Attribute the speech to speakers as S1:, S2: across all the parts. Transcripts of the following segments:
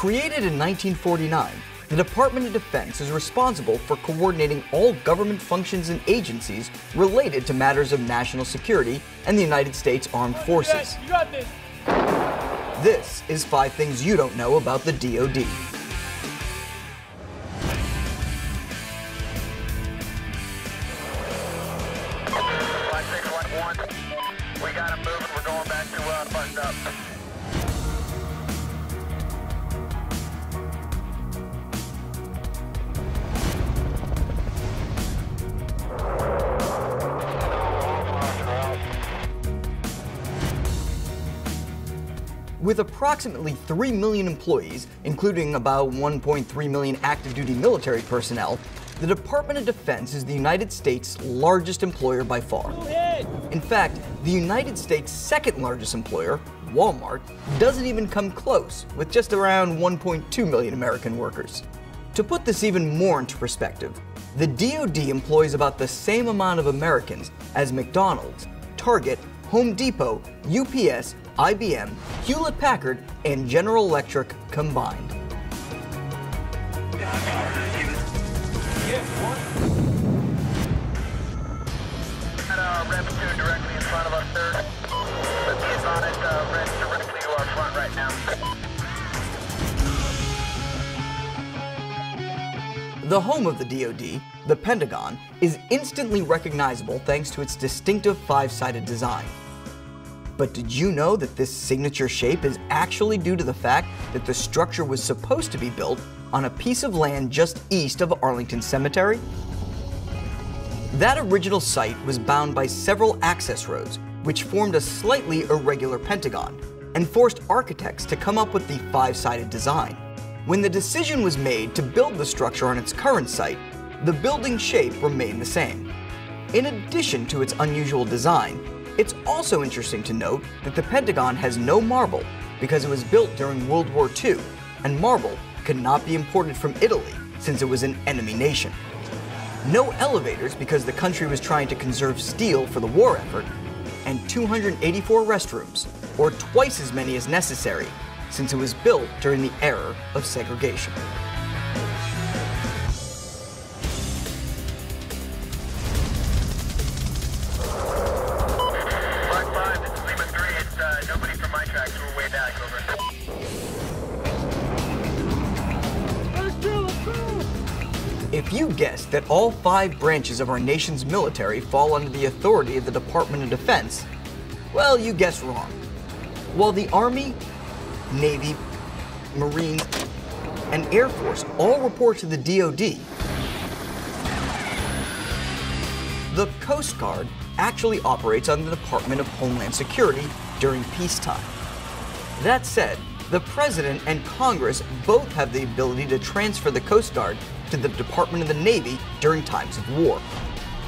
S1: Created in 1949, the Department of Defense is responsible for coordinating all government functions and agencies related to matters of national security and the United States Armed Forces.
S2: You got this.
S1: This is 5 things you don't know about the DoD.
S3: We got him moving. We're going back to buttoned up.
S1: With approximately 3 million employees, including about 1.3 million active duty military personnel, the Department of Defense is the United States' largest employer by far. In fact, the United States' second largest employer, Walmart, doesn't even come close, with just around 1.2 million American workers. To put this even more into perspective, the DoD employs about the same amount of Americans as McDonald's, Target, Home Depot, UPS, IBM, Hewlett-Packard, and General Electric combined.
S3: Rev 2 directly in front of us, sir. Let's get on it, Rev directly to our front right now.
S1: The home of the DoD, the Pentagon, is instantly recognizable thanks to its distinctive 5-sided design. But did you know that this signature shape is actually due to the fact that the structure was supposed to be built on a piece of land just east of Arlington Cemetery? That original site was bound by several access roads, which formed a slightly irregular pentagon, and forced architects to come up with the 5-sided design. When the decision was made to build the structure on its current site, the building shape remained the same. In addition to its unusual design, it's also interesting to note that the Pentagon has no marble because it was built during World War II, and marble could not be imported from Italy since it was an enemy nation. No elevators because the country was trying to conserve steel for the war effort, and 284 restrooms, or twice as many as necessary, since it was built during the era of segregation.
S3: Block 5, this is Lima 3. It's nobody from my tracks. We're way back, over.
S1: If you guessed that all 5 branches of our nation's military fall under the authority of the Department of Defense, well, you guessed wrong. While the Army, Navy, Marines, and Air Force all report to the DoD, the Coast Guard actually operates under the Department of Homeland Security during peacetime. That said, the President and Congress both have the ability to transfer the Coast Guard to the Department of the Navy during times of war.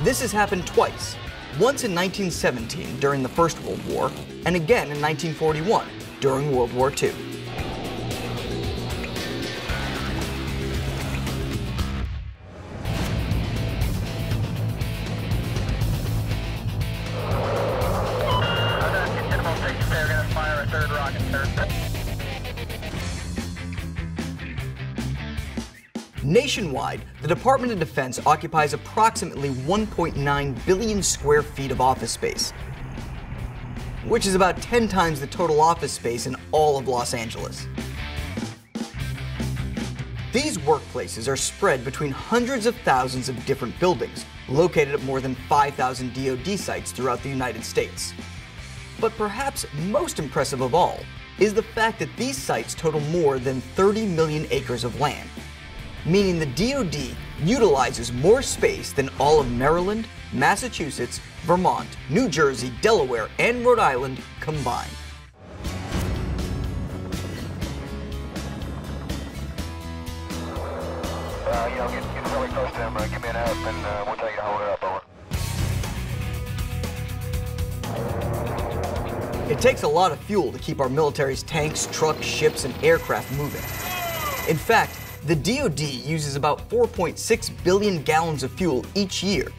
S1: This has happened twice, once in 1917 during the First World War, and again in 1941 during World War II.
S3: They're going to fire a 3rd rocket, sir.
S1: Nationwide, the Department of Defense occupies approximately 1.9 billion square feet of office space, which is about 10 times the total office space in all of Los Angeles. These workplaces are spread between hundreds of thousands of different buildings, located at more than 5,000 DoD sites throughout the United States. But perhaps most impressive of all is the fact that these sites total more than 30 million acres of land, meaning the DoD utilizes more space than all of Maryland, Massachusetts, Vermont, New Jersey, Delaware, and Rhode Island combined.
S3: Get really close to them. Give me an up, and we'll tell you to hold it up. Over.
S1: It takes a lot of fuel to keep our military's tanks, trucks, ships, and aircraft moving. In fact, the DoD uses about 4.6 billion gallons of fuel each year.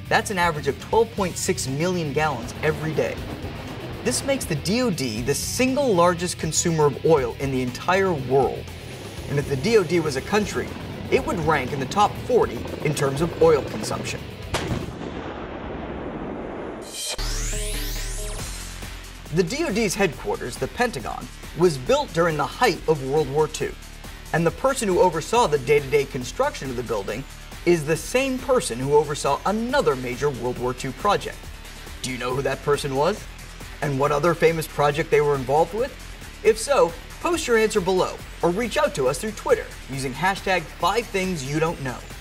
S1: That's an average of 12.6 million gallons every day. This makes the DoD the single largest consumer of oil in the entire world, and if the DoD was a country, it would rank in the top 40 in terms of oil consumption. The DoD's headquarters, the Pentagon, was built during the height of World War II, and the person who oversaw the day-to-day construction of the building is the same person who oversaw another major World War II project. Do you know who that person was? And what other famous project they were involved with? If so, post your answer below, or reach out to us through Twitter using hashtag 5thingsyouDon'tKnow.